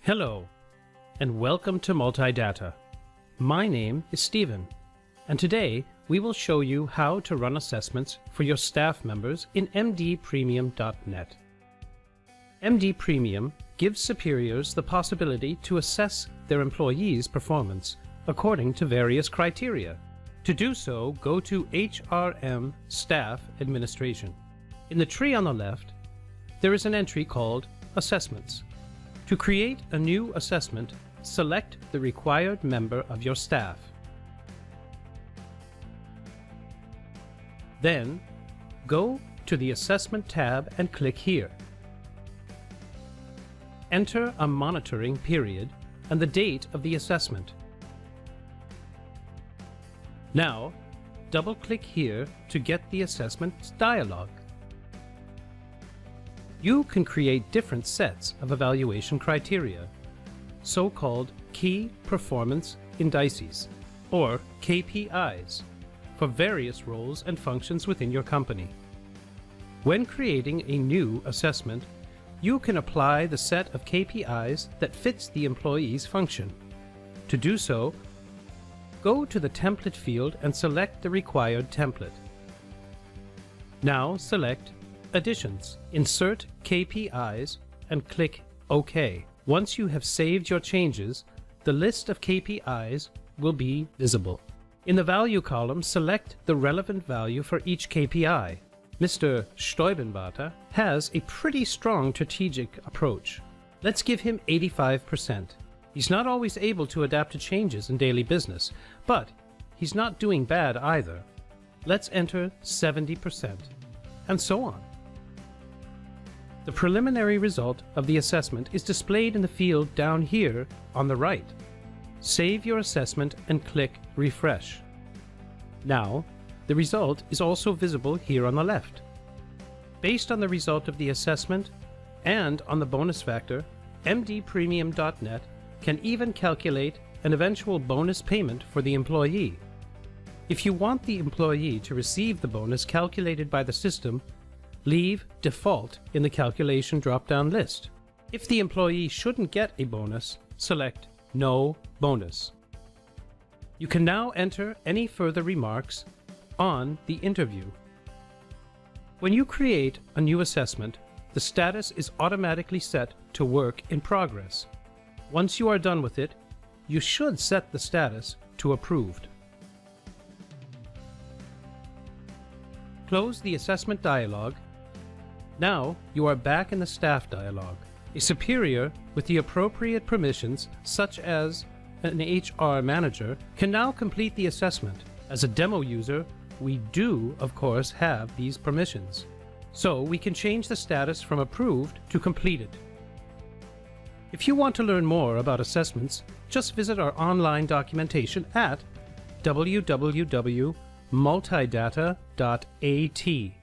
Hello, and welcome to Multidata. My name is Stephen, and today we will show you how to run assessments for your staff members in mdpremium.net. MD Premium gives superiors the possibility to assess their employees' performance according to various criteria. To do so, go to HRM Staff Administration. In the tree on the left, there is an entry called Assessments. To create a new assessment, select the required member of your staff. Then, go to the Assessment tab and click here. Enter a monitoring period and the date of the assessment. Now, double-click here to get the assessment dialog. You can create different sets of evaluation criteria, so-called Key Performance Indices, or KPIs, for various roles and functions within your company. When creating a new assessment, you can apply the set of KPIs that fits the employee's function. To do so, go to the Template field and select the required template. Now select Additions, insert KPIs, and click OK. Once you have saved your changes, the list of KPIs will be visible. In the Value column, select the relevant value for each KPI. Mr. Steubenbacher has a pretty strong strategic approach. Let's give him 85%. He's not always able to adapt to changes in daily business, but he's not doing bad either. Let's enter 70%, and so on. The preliminary result of the assessment is displayed in the field down here on the right. Save your assessment and click Refresh. Now, the result is also visible here on the left. Based on the result of the assessment and on the bonus factor, mdpremium.net can even calculate an eventual bonus payment for the employee. If you want the employee to receive the bonus calculated by the system, leave Default in the calculation drop-down list. If the employee shouldn't get a bonus, select No Bonus. You can now enter any further remarks on the interview. When you create a new assessment, the status is automatically set to Work in Progress. Once you are done with it, you should set the status to Approved. Close the assessment dialog. Now you are back in the staff dialog. A superior with the appropriate permissions, such as an HR manager, can now complete the assessment. As a demo user, we do, of course, have these permissions. So we can change the status from approved to completed. If you want to learn more about assessments, just visit our online documentation at www.multidata.at.